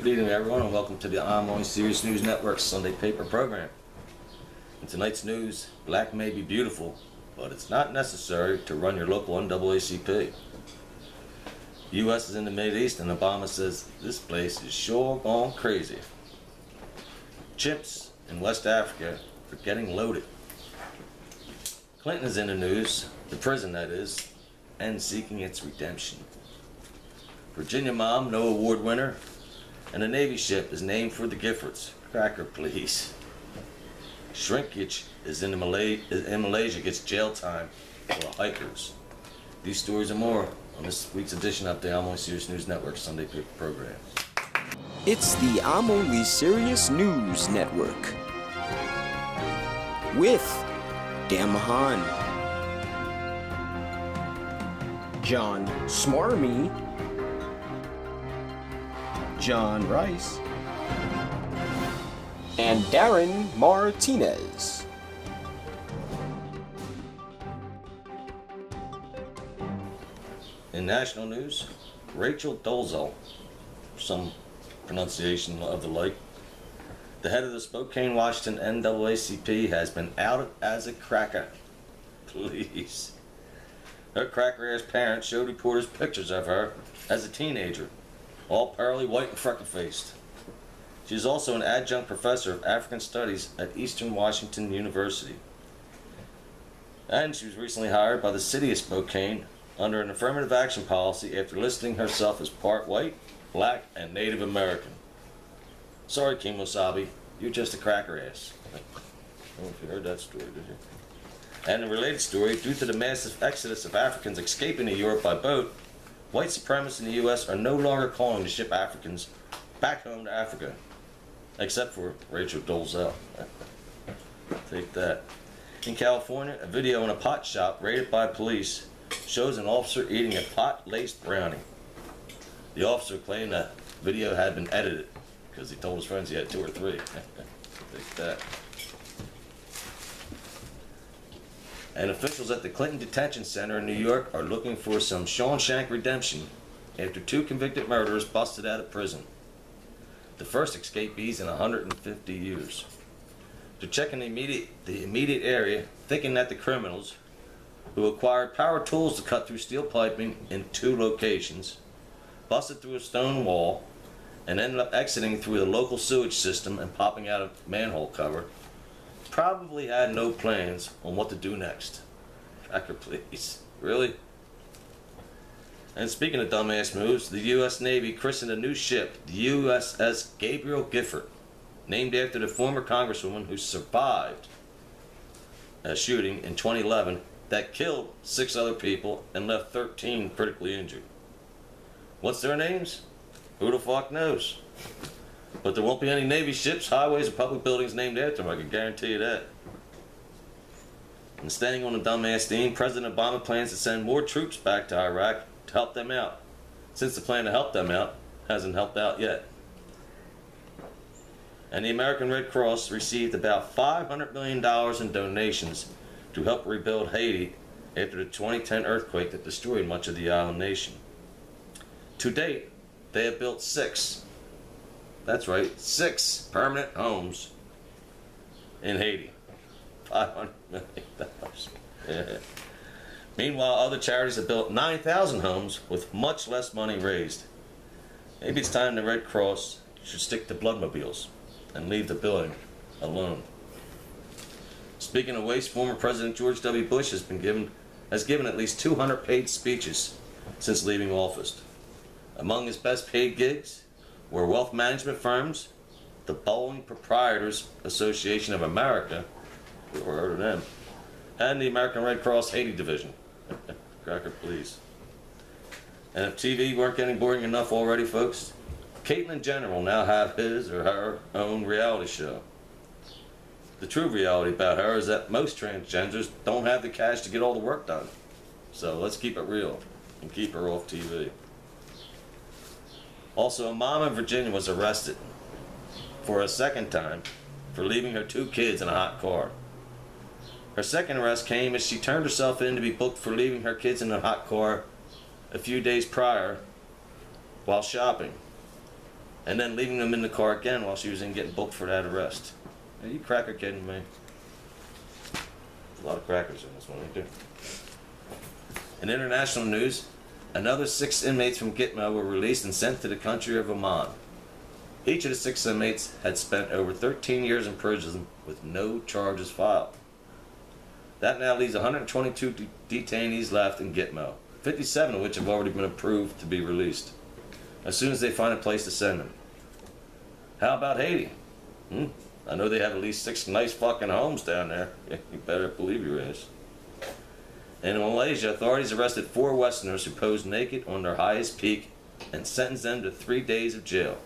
Good evening, everyone, and welcome to the I'm Only Serious News Network Sunday paper program. In tonight's news, black may be beautiful, but it's not necessary to run your local NAACP. The U.S. is in the Mideast, and Obama says this place is sure gone crazy. Chimps in West Africa are getting loaded. Clinton is in the news, the prison that is, and seeking its redemption. Virginia mom, no award winner, and a Navy ship is named for the Giffords. Cracker, please. Shrinkage is in Malaysia gets jail time for hikers. These stories and more on this week's edition of the I'm Only Serious News Network Sunday paper program. It's the I'm Only Serious News Network with Dan Mahan, John Smarmy, John Rice, and Darren Martinez. In national news, Rachel Dolezal, some pronunciation of the like, the head of the Spokane, Washington NAACP, has been outed as a cracker. Please. Her cracker-ass parents showed reporters pictures of her as a teenager, all pearly white and freckle-faced. She is also an adjunct professor of African Studies at Eastern Washington University. And she was recently hired by the city of Spokane under an affirmative action policy after listing herself as part white, black, and Native American. Sorry, Kimosabe, you're just a cracker ass. I don't know if you heard that story, did you? And a related story, due to the massive exodus of Africans escaping to Europe by boat, white supremacists in the U.S. are no longer calling to ship Africans back home to Africa, except for Rachel Dolezal. Take that. In California, a video in a pot shop raided by police shows an officer eating a pot-laced brownie. The officer claimed the video had been edited because he told his friends he had 2 or 3. Take that. And officials at the Clinton Detention Center in New York are looking for some Shawshank redemption after 2 convicted murderers busted out of prison. The first escapees in 150 years. They're checking the immediate area, thinking that the criminals, who acquired power tools to cut through steel piping in 2 locations, busted through a stone wall, and ended up exiting through the local sewage system and popping out a manhole cover, probably had no plans on what to do next. Cracker, please. Really? And speaking of dumbass moves, the U.S. Navy christened a new ship, the USS Gabriel Gifford, named after the former congresswoman who survived a shooting in 2011 that killed 6 other people and left 13 critically injured. What's their names? Who the fuck knows? But there won't be any Navy ships, highways, or public buildings named after them, I can guarantee you that. And staying on the dumbass theme, President Obama plans to send more troops back to Iraq to help them out, since the plan to help them out hasn't helped out yet. And the American Red Cross received about $500 million in donations to help rebuild Haiti after the 2010 earthquake that destroyed much of the island nation. To date, they have built 6. That's right, 6 permanent homes in Haiti. $500 million. Yeah. Meanwhile, other charities have built 9,000 homes with much less money raised. Maybe it's time the Red Cross should stick to bloodmobiles and leave the building alone. Speaking of waste, former President George W. Bush has given at least 200 paid speeches since leaving office. Among his best paid gigs were wealth management firms, the Bowling Proprietors Association of America, you ever heard of them, and the American Red Cross Haiti Division. Cracker, please. And if TV weren't getting boring enough already, folks, Caitlyn Jenner will now have his or her own reality show. The true reality about her is that most transgenders don't have the cash to get all the work done. So let's keep it real and keep her off TV. Also, a mom in Virginia was arrested for a second time for leaving her 2 kids in a hot car. Her second arrest came as she turned herself in to be booked for leaving her kids in a hot car a few days prior while shopping. and then leaving them in the car again while she was in getting booked for that arrest. Are you cracker kidding me? There's a lot of crackers in this one, ain't there? In international news, another 6 inmates from Gitmo were released and sent to the country of Oman. Each of the 6 inmates had spent over 13 years in prison with no charges filed. That now leaves 122 detainees left in Gitmo, 57 of which have already been approved to be released, as soon as they find a place to send them. How about Haiti? I know they have at least 6 nice fucking homes down there. You better believe your ass. In Malaysia, authorities arrested 4 Westerners who posed naked on their highest peak and sentenced them to 3 days of jail.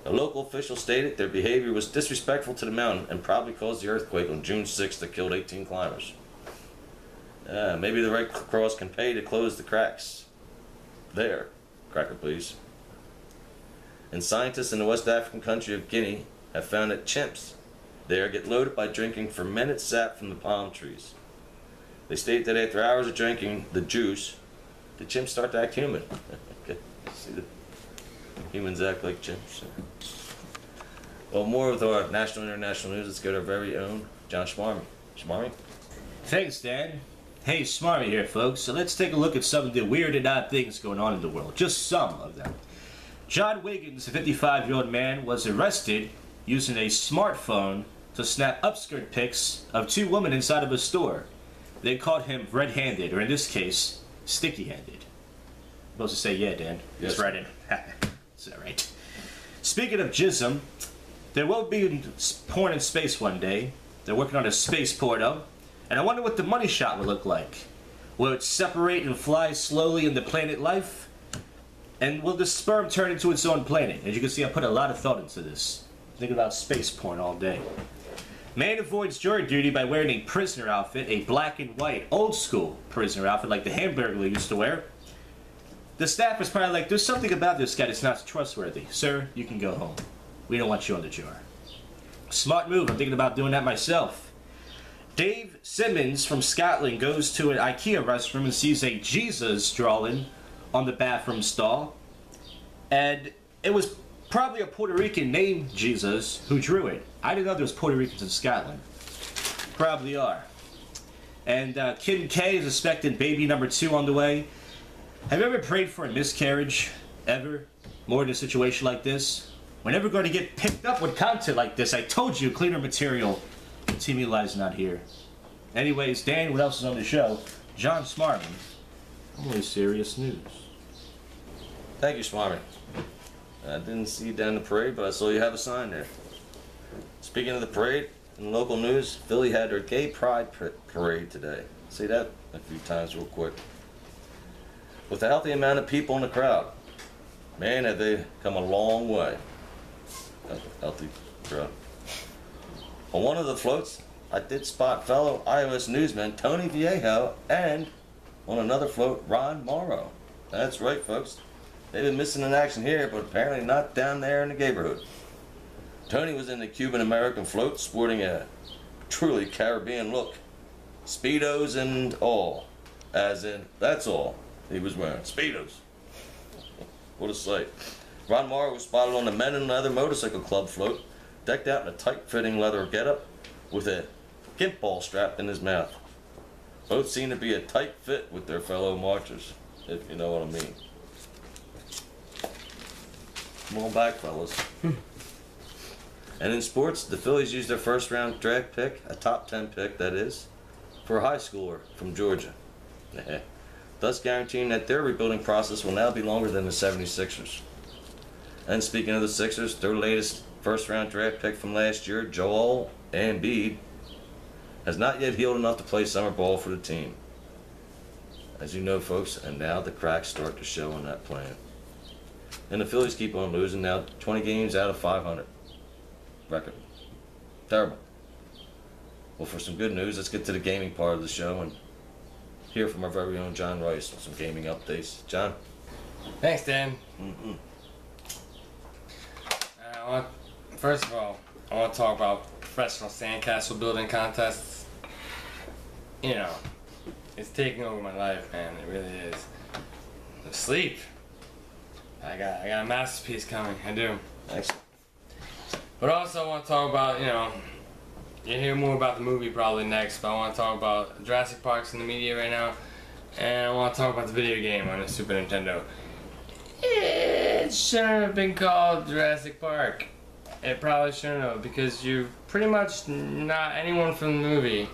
A local official stated their behavior was disrespectful to the mountain and probably caused the earthquake on June 6th that killed 18 climbers. Maybe the Red Cross can pay to close the cracks. There, cracker please. And scientists in the West African country of Guinea have found that chimps there get loaded by drinking fermented sap from the palm trees. They state that after hours of drinking the juice, the chimps start to act human. Okay. See, the humans act like chimps. Well, more with our national and international news. Let's go to our very own John Schmarmy. Schmarmy? Thanks, Dan. Hey, Smarmy here, folks. So let's take a look at some of the weird and odd things going on in the world. Just some of them. John Wiggins, a 55-year-old man, was arrested using a smartphone to snap upskirt pics of 2 women inside of a store. They caught him red-handed, or in this case, sticky-handed. Supposed to say yeah, Dan. Yes. That's right. Is that right? Speaking of jism, there will be porn in space one day. They're working on a space porno, and I wonder what the money shot will look like. Will it separate and fly slowly in the planet life? And will the sperm turn into its own planet? As you can see, I put a lot of thought into this. Thinking about space porn all day. Man avoids jury duty by wearing a prisoner outfit, a black and white, old school prisoner outfit like the Hamburglar used to wear. The staff is probably like, there's something about this guy that's not trustworthy. Sir, you can go home. We don't want you on the jar. Smart move, I'm thinking about doing that myself. Dave Simmons from Scotland goes to an IKEA restroom and sees a Jesus drawing on the bathroom stall. And it was probably a Puerto Rican named Jesus who drew it. I didn't know there was Puerto Ricans in Scotland. Probably are. And Kim K is expecting baby number 2 on the way. Have you ever prayed for a miscarriage? Ever? More in a situation like this? We're never going to get picked up with content like this. I told you, cleaner material. Team Eli's not here. Anyways, Dan, what else is on the show? John Smarmy. Only serious news. Thank you, Smarmy. I didn't see you down the parade, but I saw you have a sign there. Speaking of the parade, in local news, Philly had their Gay Pride Parade today. See that a few times real quick. With a healthy amount of people in the crowd. Man, have they come a long way. Healthy crowd. On one of the floats, I did spot fellow iOS newsman Tony Viejo, and on another float, Ron Morrow. That's right, folks. They've been missing in action here, but apparently not down there in the neighborhood. Tony was in the Cuban-American float, sporting a truly Caribbean look. Speedos and all. As in, that's all he was wearing. Speedos. What a sight. Ron Morrow was spotted on the Men in Leather Motorcycle Club float, decked out in a tight-fitting leather getup with a gimp ball strapped in his mouth. Both seem to be a tight fit with their fellow marchers, if you know what I mean. Come on back, fellas. And in sports, the Phillies used their first-round draft pick, a top 10 pick, that is, for a high schooler from Georgia. Thus guaranteeing that their rebuilding process will now be longer than the 76ers. And speaking of the Sixers, their latest first-round draft pick from last year, Joel Embiid, has not yet healed enough to play summer ball for the team. As you know, folks, and now the cracks start to show on that plan. And the Phillies keep on losing, now 20 games out of 500 record. Terrible. Well, for some good news, let's get to the gaming part of the show and hear from our very own John Rice with some gaming updates. John? Thanks, Dan. First of all, I want to talk about professional sandcastle building contests. You know, it's taking over my life, man. It really is. Sleep. I got a masterpiece coming. I do. Excellent. But also I want to talk about, you'll hear more about the movie probably next, but I want to talk about Jurassic Park's in the media right now, and I want to talk about the video game on the Super Nintendo. It shouldn't have been called Jurassic Park. It probably shouldn't have, because you're pretty much not anyone from the movie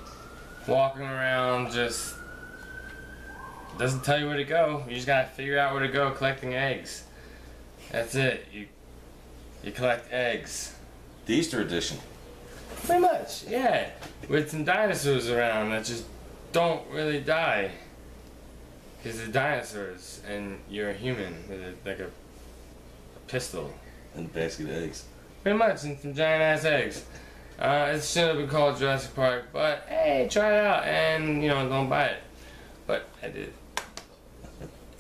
walking around just doesn't tell you where to go. You just gotta figure out where to go collecting eggs. That's it. You collect eggs. The Easter edition. Pretty much, yeah. With some dinosaurs around that just don't really die. Because they're dinosaurs and you're a human with like a pistol. And a basket of eggs. Pretty much, and some giant ass eggs. It should have been called Jurassic Park, but hey, try it out and, don't buy it. But I did.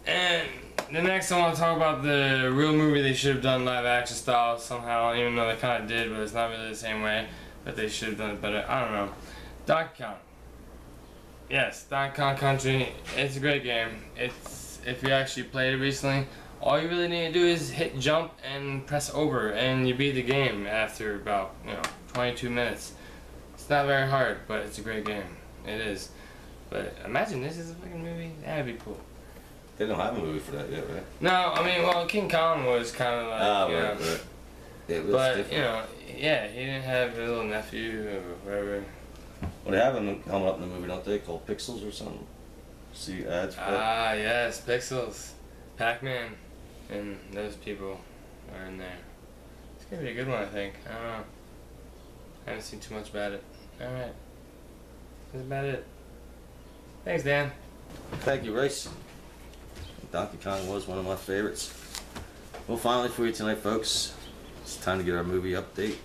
And the next I want to talk about the real movie they should have done live action style somehow, even though they kind of did, but it's not really the same way. But they should have done it better. I don't know. Donkey Kong. Yes, Donkey Kong Country. It's a great game. It's, if you actually played it recently, all you really need to do is hit jump and press over, and you beat the game after about 22 minutes. It's not very hard, but it's a great game. It is. But imagine this is a fucking movie. That'd be cool. They don't have a movie for that yet, right? No, I mean, well, King Kong was kind of like, right. It was but different. yeah, he didn't have a little nephew or whatever. Well, they have them coming up in the movie, don't they? Called Pixels or something. See ads for that? Ah, yes, Pixels, Pac-Man, and those people are in there. It's gonna be a good one, I think. I don't know. I haven't seen too much about it. All right, that's about it. Thanks, Dan. Thank you, Race. Donkey Kong was one of my favorites. Well, finally for you tonight, folks, it's time to get our movie update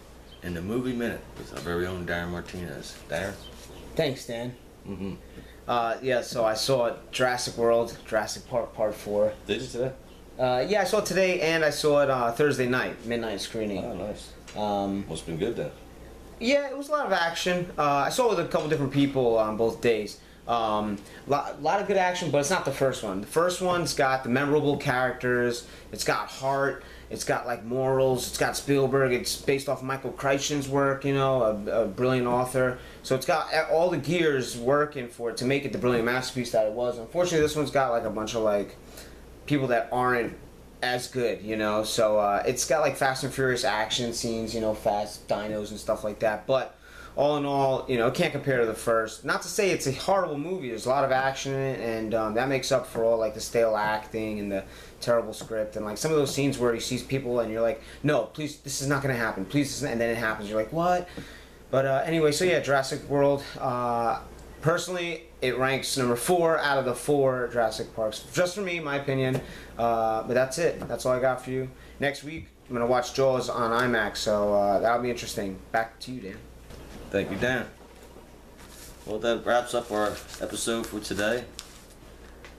in the Movie Minute with our very own Darren Martinez. Darren? Thanks, Dan. Mm-hmm. Yeah, so I saw Jurassic World, Jurassic Park Part 4. Did you today? Yeah, I saw it today, and I saw it Thursday night, midnight screening. Oh, nice. Must have been good then. Yeah, it was a lot of action. I saw it with a couple different people on both days. Lot of good action, but it's not the first one. The first one's got the memorable characters. It's got heart. It's got like morals. It's got Spielberg. It's based off Michael Crichton's work, a brilliant author. So it's got all the gears working for it to make it the brilliant masterpiece that it was. Unfortunately, this one's got like a bunch of like people that aren't as good, So it's got like Fast and Furious action scenes, fast dinos and stuff like that. But all in all, it can't compare to the first. Not to say it's a horrible movie. There's a lot of action in it, and that makes up for all like the stale acting and the terrible script and like some of those scenes where you see people and you're like, no, please, this is not going to happen. Please, and then it happens. You're like, what? But anyway, so yeah, Jurassic World. Personally, it ranks number 4 out of the 4 Jurassic Parks. Just for me, my opinion. But that's it. That's all I got for you. Next week, I'm going to watch Jaws on IMAX, so that'll be interesting. Back to you, Dan. Thank you, Dan. Well, that wraps up our episode for today.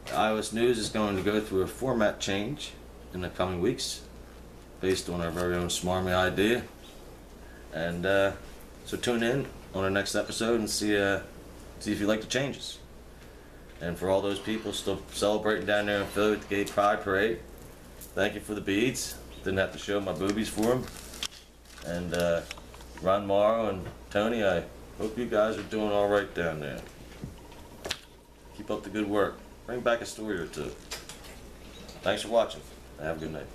iOS News is going to go through a format change in the coming weeks based on our very own smarmy idea. And so tune in on our next episode and see if you like the changes. And for all those people still celebrating down there in Philly with the Gay Pride Parade, thank you for the beads. Didn't have to show my boobies for them. And Ron Morrow and Tony, I hope you guys are doing all right down there. Keep up the good work. Bring back a story or two. Thanks for watching. Have a good night.